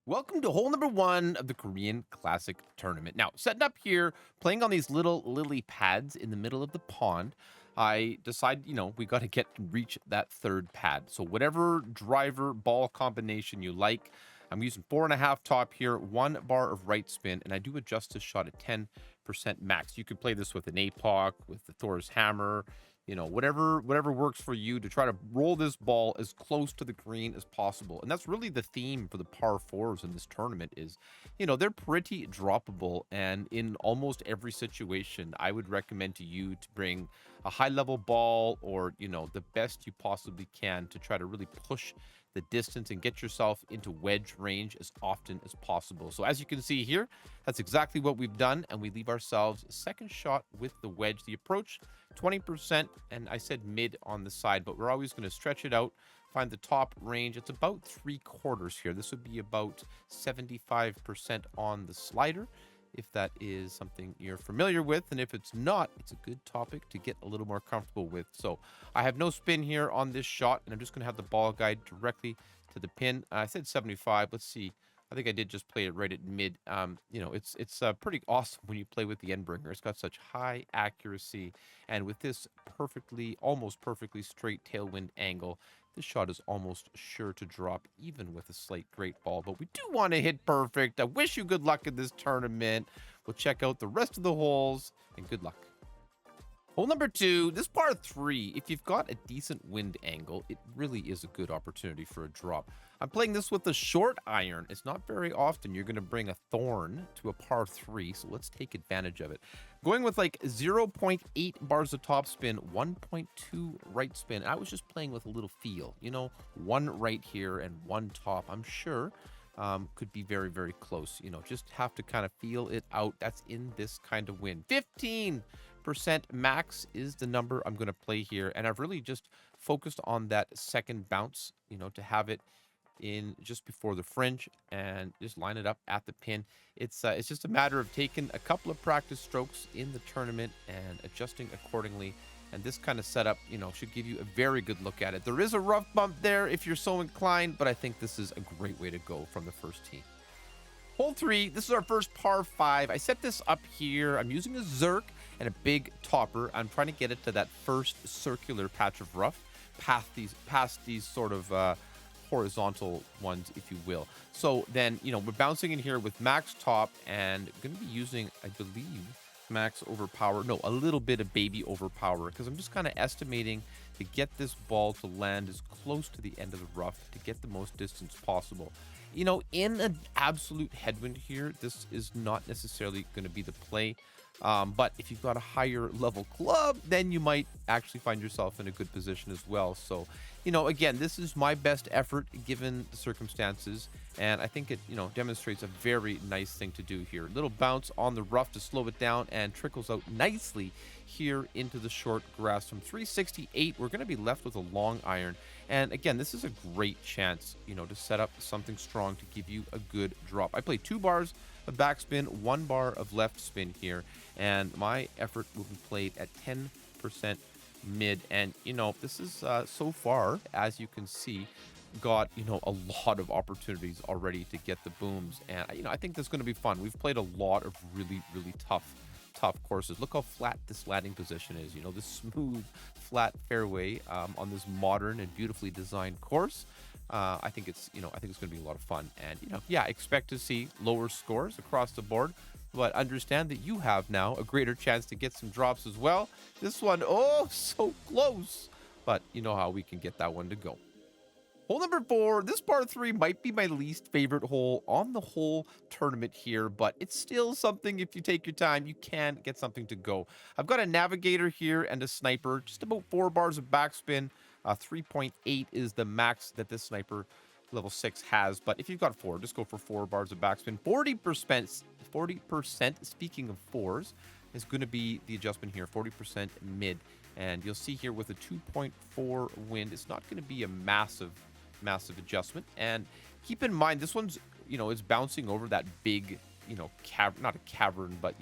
Welcome to hole number one of the Korean Classic Tournament. Now, setting up here, playing on these little lily pads in the middle of the pond, I decide, we got to reach that third pad. So whatever driver ball combination you like, I'm using 4.5 top here, 1 bar of right spin, and I do adjust this shot at 10% max. You could play this with an APOC, with the Thor's hammer, whatever works for you to try to roll this ball as close to the green as possible. And that's really the theme for the par fours in this tournament is, they're pretty droppable. And in almost every situation, I would recommend to you to bring a high level ball or, the best you possibly can to try to really push the distance and get yourself into wedge range as often as possible. So as you can see here, that's exactly what we've done. And we leave ourselves a second shot with the wedge. The approach, 20%, and I said mid on the side, but we're always going to stretch it out, find the top range. It's about 3/4 here. This would be about 75% on the slider, if that is something you're familiar with. And if it's not, it's a good topic to get a little more comfortable with. So I have no spin here on this shot, and I'm just going to have the ball guide directly to the pin. I said 75. Let's see. I think I did just play it right at mid. It's pretty awesome when you play with the Endbringer. It's got such high accuracy, and with this almost perfectly straight tailwind angle, this shot is almost sure to drop, even with a slight great ball. But we do want to hit perfect. I wish you good luck in this tournament. We'll check out the rest of the holes, and good luck. Hole number two, this par three, if you've got a decent wind angle, it really is a good opportunity for a drop. I'm playing this with a short iron. It's not very often you're going to bring a thorn to a par three, so let's take advantage of it. Going with like 0.8 bars of topspin, 1.2 right spin. I was just playing with a little feel, one right here and one top. I'm sure could be very, very close. Just have to kind of feel it out. That's in this kind of wind. 15% max is the number I'm going to play here. And I've really just focused on that second bounce, to have it in just before the fringe and just line it up at the pin. It's just a matter of taking a couple of practice strokes in the tournament and adjusting accordingly. And this kind of setup, should give you a very good look at it. There is a rough bump there if you're so inclined, but I think this is a great way to go from the first tee. Hole three, this is our first par five. I set this up here. I'm using a Zerk and a big topper. I'm trying to get it to that first circular patch of rough, past these sort of horizontal ones, if you will. So then, we're bouncing in here with max top and going to be using, I believe, max overpower. No, a little bit of baby overpower, because I'm just kind of estimating to get this ball to land as close to the end of the rough to get the most distance possible. In an absolute headwind here, this is not necessarily going to be the play. But if you've got a higher level club, then you might actually find yourself in a good position as well. So, again, this is my best effort given the circumstances. And I think it, demonstrates a very nice thing to do here. Little bounce on the rough to slow it down and trickles out nicely here into the short grass. From 368, we're going to be left with a long iron. And again, this is a great chance, to set up something strong to give you a good drop. I play 2 bars of backspin, 1 bar of left spin here, and my effort will be played at 10% mid. And this is so far, as you can see, got a lot of opportunities already to get the booms. And I think this is going to be fun. We've played a lot of really, really tough courses. Look how flat this landing position is. This smooth flat fairway on this modern and beautifully designed course. I think it's going to be a lot of fun. And expect to see lower scores across the board, but understand that you have now a greater chance to get some drops as well. This one, oh, so close, but you know how we can get that one to go. Hole number 4, this par 3 might be my least favorite hole on the whole tournament here, but it's still something. If you take your time, you can get something to go. I've got a navigator here and a sniper, just about 4 bars of backspin. 3.8 is the max that this sniper level 6 has, but if you've got 4, just go for 4 bars of backspin. 40%, speaking of 4s, is going to be the adjustment here, 40% mid. And you'll see here with a 2.4 wind, it's not going to be a massive adjustment. And keep in mind, this one's, is bouncing over that big, not a cavern, but,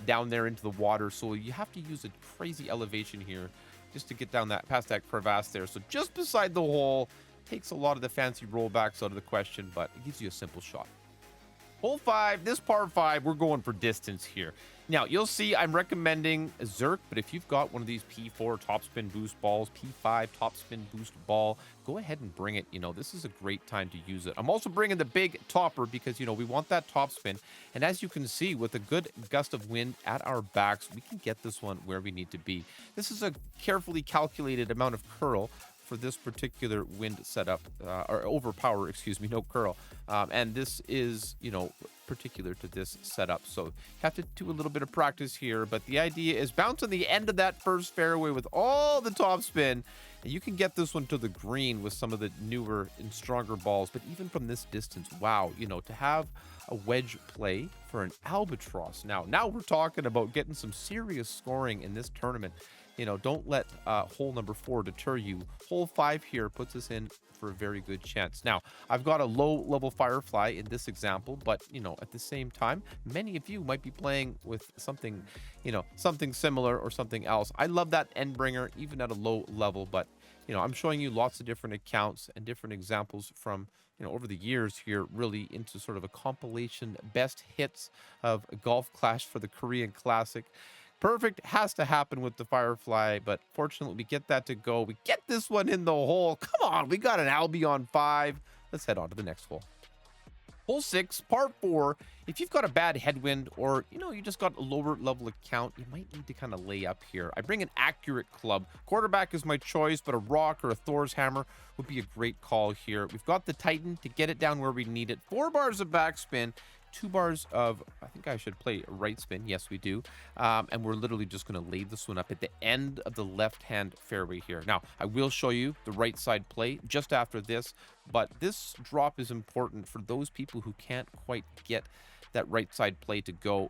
down there into the water. So you have to use a crazy elevation here just to get down past that crevasse there. So just beside the hole, takes a lot of the fancy rollbacks out of the question, but it gives you a simple shot. Hole 5, this par 5, we're going for distance here. Now, you'll see I'm recommending a Zerk, but if you've got one of these P4 topspin boost balls, P5 topspin boost ball, go ahead and bring it. This is a great time to use it. I'm also bringing the big topper because, we want that topspin. And as you can see, with a good gust of wind at our backs, we can get this one where we need to be. This is a carefully calculated amount of curl for this particular wind setup, or overpower, excuse me, no curl. And this is, particular to this setup. So you have to do a little bit of practice here, but the idea is bounce on the end of that first fairway with all the topspin. And you can get this one to the green with some of the newer and stronger balls, but even from this distance, wow, to have a wedge play for an albatross. Now we're talking about getting some serious scoring in this tournament. Don't let hole number 4 deter you. Hole 5 here puts us in for a very good chance. Now, I've got a low-level Firefly in this example, but, at the same time, many of you might be playing with something, something similar or something else. I love that Endbringer, even at a low level, but, I'm showing you lots of different accounts and different examples from, over the years here, really into sort of a compilation best hits of Golf Clash for the Korean Classic. Perfect has to happen with the Firefly, but fortunately we get that to go. We get this one in the hole. Come on, we got an Albie on 5. Let's head on to the next hole. Hole 6, par 4. If you've got a bad headwind or, you just got a lower level account, you might need to kind of lay up here. I bring an accurate club. Quarterback is my choice, but a rock or a Thor's hammer would be a great call here. We've got the Titan to get it down where we need it. 4 bars of backspin. 2 bars of, I think I should play right spin. Yes, we do. And we're literally just going to lay this one up at the end of the left-hand fairway here. Now, I will show you the right side play just after this, but this drop is important for those people who can't quite get that right side play to go.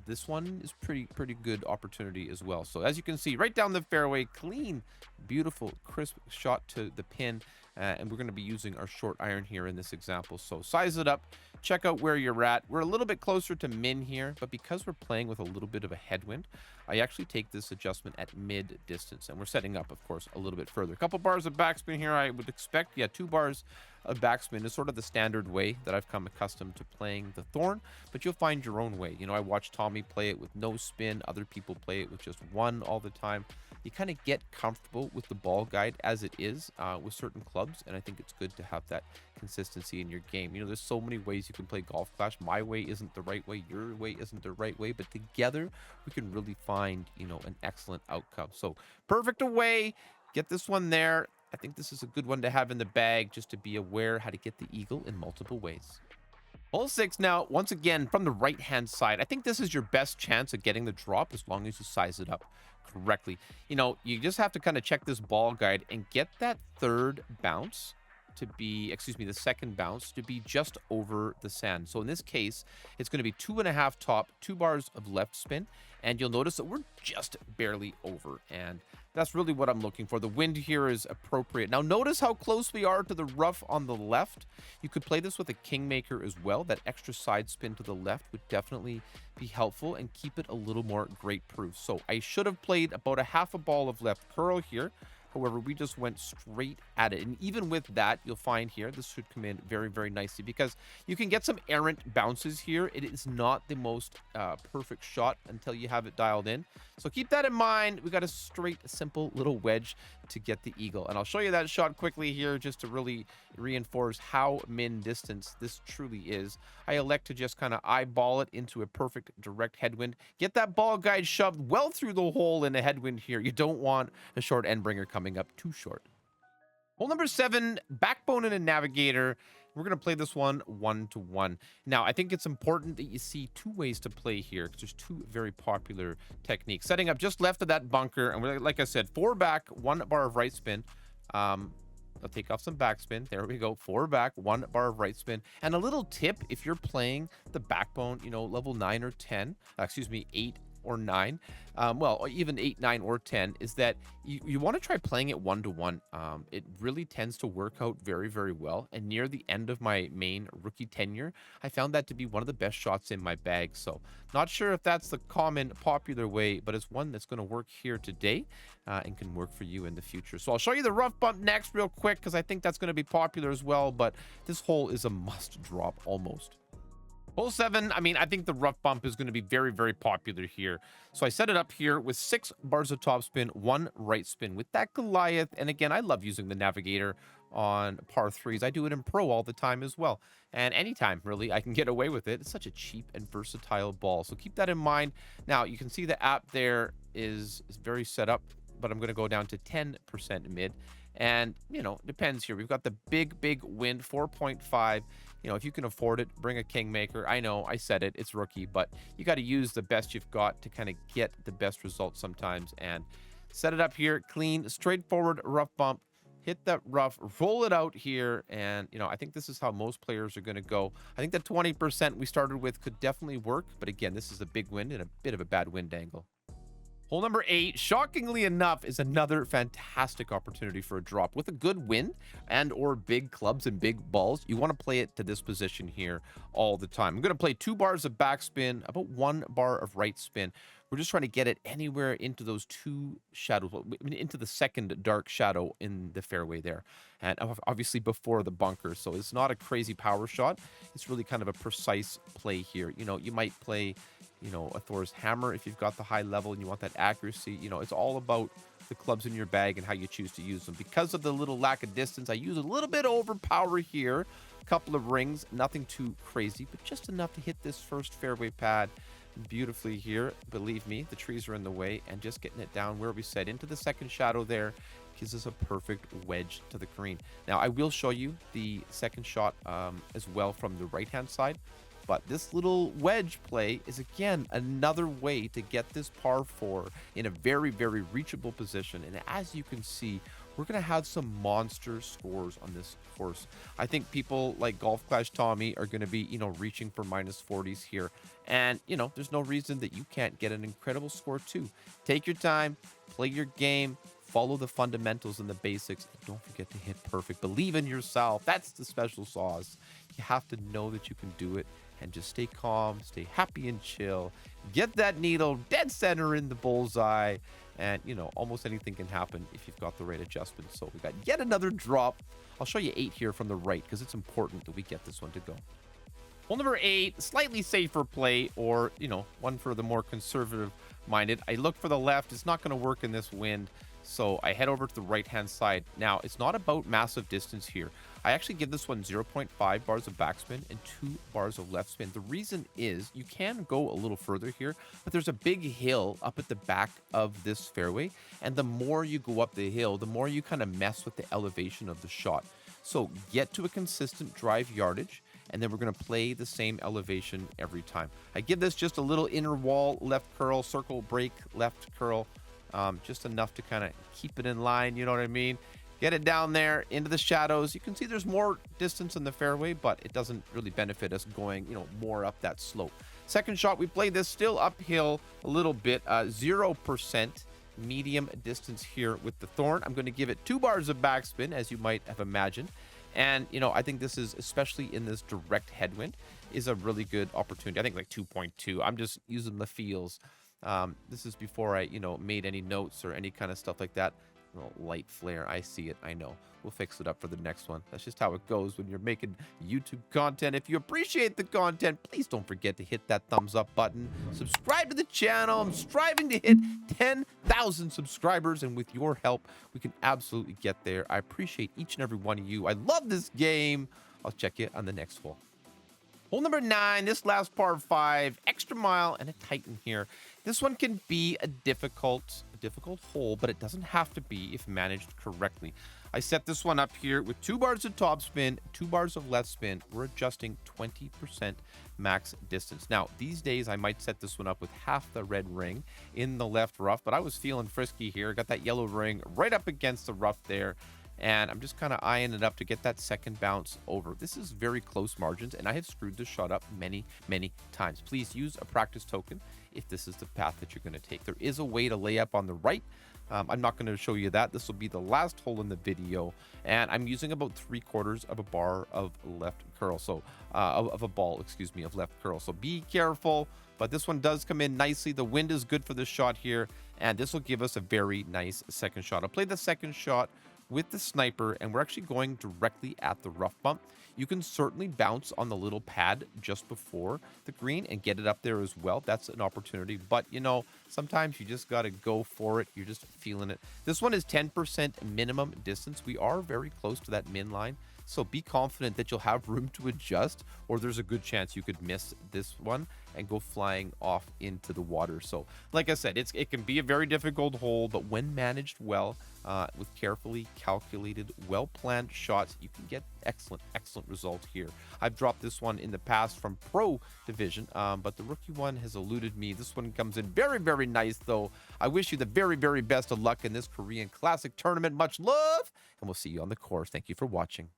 This one is pretty good opportunity as well. So as you can see, right down the fairway, clean, beautiful, crisp shot to the pin. And we're going to be using our short iron here in this example. So size it up, check out where you're at. We're a little bit closer to min here, but because we're playing with a little bit of a headwind, I actually take this adjustment at mid distance, and we're setting up, of course, a little bit further. A couple bars of backspin here, I would expect. Yeah, 2 bars of backspin is sort of the standard way that I've come accustomed to playing the Thorn, but you'll find your own way. I watch Tommy play it with no spin. Other people play it with just 1 all the time. You kind of get comfortable with the ball guide as it is with certain clubs, and I think it's good to have that consistency in your game. There's so many ways you can play Golf Clash. My way isn't the right way, your way isn't the right way, but together we can really find, an excellent outcome. So perfect away, get this one there. I think this is a good one to have in the bag just to be aware how to get the eagle in multiple ways. Hole 6 now, once again, from the right-hand side. I think this is your best chance of getting the drop as long as you size it up correctly. You just have to kind of check this ball guide and get that third bounce to be, the second bounce to be just over the sand. So in this case, it's going to be 2.5 top, 2 bars of left spin, and you'll notice that we're just barely over, and that's really what I'm looking for. The wind here is appropriate. Now notice how close we are to the rough on the left. You could play this with a Kingmaker as well. That extra side spin to the left would definitely be helpful and keep it a little more great proof. So I should have played about a half a ball of left curl here. However, we just went straight at it. And even with that, you'll find here, this should come in very, very nicely because you can get some errant bounces here. It is not the most perfect shot until you have it dialed in. So keep that in mind. We got a straight, simple little wedge to get the eagle. And I'll show you that shot quickly here just to really reinforce how min distance this truly is. I elect to just kind of eyeball it into a perfect direct headwind. Get that ball guide shoved well through the hole in a headwind here. You don't want a short endbringer coming up too short. Hole number 7, backbone and a navigator. We're going to play this one 1-to-1. Now, I think it's important that you see 2 ways to play here because there's 2 very popular techniques. Setting up just left of that bunker, and we're, like I said, 4 back, 1 bar of right spin. I'll take off some backspin. There we go. 4 back, 1 bar of right spin. And a little tip, if you're playing the backbone, level 9 or 10, 8 or 9, well, even 8, 9, or 10, is that you want to try playing it 1-to-1. It really tends to work out very, very well. And near the end of my main rookie tenure, I found that to be one of the best shots in my bag. So not sure if that's the common popular way, but it's one that's going to work here today and can work for you in the future. So I'll show you the rough bump next real quick because I think that's going to be popular as well. But this hole is a must drop almost. Hole 7, I mean, I think the rough bump is going to be very, very popular here. So I set it up here with 6 bars of topspin, 1 right spin with that Goliath. And again, I love using the navigator on par 3s. I do it in pro all the time as well. And anytime, really, I can get away with it. It's such a cheap and versatile ball. So keep that in mind. Now, you can see the app there is very set up, but I'm going to go down to 10% mid. And, you know, depends here. We've got the big wind, 4.5. You know, if you can afford it, bring a kingmaker. I know I said it, it's rookie, but you got to use the best you've got to kind of get the best results sometimes. And set it up here, clean, straightforward rough bump. Hit that rough, roll it out here, and you know, I think this is how most players are going to go. I think the 20% we started with could definitely work, but again, this is a big wind and a bit of a bad wind angle. Hole number 8, shockingly enough, is another fantastic opportunity for a drop. With a good wind and or big clubs and big balls, you want to play it to this position here all the time. I'm going to play 2 bars of backspin, about 1 bar of right spin. We're just trying to get it anywhere into those 2 shadows, I mean, into the second dark shadow in the fairway there. And obviously before the bunker, so it's not a crazy power shot. It's really kind of a precise play here. You know, you might play, you know, a Thor's hammer if you've got the high level and you want that accuracy. You know, it's all about the clubs in your bag and how you choose to use them. Because of the little lack of distance, I use a little bit of overpower here. A couple of rings, nothing too crazy, but just enough to hit this first fairway pad beautifully here. Believe me, the trees are in the way, and just getting it down where we said into the second shadow there gives us a perfect wedge to the green. Now, I will show you the second shot as well from the right-hand side. But this little wedge play is, again, another way to get this par 4 in a very, very reachable position. And as you can see, we're going to have some monster scores on this course. I think people like Golf Clash Tommy are going to be, you know, reaching for minus 40s here. And, you know, there's no reason that you can't get an incredible score too. Take your time, play your game, follow the fundamentals and the basics. And don't forget to hit perfect. Believe in yourself. That's the special sauce. You have to know that you can do it. And just stay calm, stay happy and chill. Get that needle dead center in the bullseye. And, you know, almost anything can happen if you've got the right adjustment. So we got yet another drop. I'll show you 8 here from the right because it's important that we get this one to go. Hole number 8, slightly safer play, or, you know, one for the more conservative minded. I look for the left. It's not going to work in this wind. So I head over to the right-hand side. Now, it's not about massive distance here. I actually give this one 0.5 bars of backspin and 2 bars of left spin. The reason is you can go a little further here, but there's a big hill up at the back of this fairway. And the more you go up the hill, the more you kind of mess with the elevation of the shot. So get to a consistent drive yardage, and then we're going to play the same elevation every time. I give this just a little inner wall, left curl, circle break, left curl. Just enough to kind of keep it in line, you know what I mean? Get it down there into the shadows. You can see there's more distance in the fairway, but it doesn't really benefit us going, you know, more up that slope. Second shot, we played this still uphill a little bit, 0% medium distance here with the Thorn. I'm going to give it 2 bars of backspin, as you might have imagined. And, you know, I think this is, especially in this direct headwind, is a really good opportunity. I think like 2.2. I'm just using the feels. This is before I, you know, made any notes or any kind of stuff like that. Little light flare. I see it. I know. We'll fix it up for the next one. That's just how it goes when you're making YouTube content. If you appreciate the content, please don't forget to hit that thumbs up button. Subscribe to the channel. I'm striving to hit 10,000 subscribers, and with your help, we can absolutely get there. I appreciate each and every one of you. I love this game. I'll check you on the next hole. Hole number 9, this last par 5, extra mile and a Titan here. This one can be a difficult hole, but it doesn't have to be if managed correctly. I set this one up here with 2 bars of top spin, 2 bars of left spin. We're adjusting 20% max distance. Now, these days, I might set this one up with half the red ring in the left rough, but I was feeling frisky here. Got that yellow ring right up against the rough there. And I'm just kind of eyeing it up to get that second bounce over. This is very close margins, and I have screwed this shot up many, many times. Please use a practice token if this is the path that you're going to take. There is a way to lay up on the right. I'm not going to show you that. This will be the last hole in the video, and I'm using about 3/4 of a bar of left curl. So of a ball, excuse me, of left curl. So be careful, but this one does come in nicely. The wind is good for this shot here, and this will give us a very nice second shot. I'll play the second shot with the sniper, and we're actually going directly at the rough bump. You can certainly bounce on the little pad just before the green and get it up there as well. That's an opportunity. But, sometimes you just got to go for it. You're just feeling it. This one is 10% minimum distance. We are very close to that min line. So be confident that you'll have room to adjust, or there's a good chance you could miss this one and go flying off into the water. So like I said, it can be a very difficult hole, but when managed well, with carefully calculated, well-planned shots, you can get excellent results here. I've dropped this one in the past from Pro Division, but the rookie one has eluded me. This one comes in very nice, though. I wish you the very best of luck in this Korean Classic tournament. Much love, and we'll see you on the course. Thank you for watching.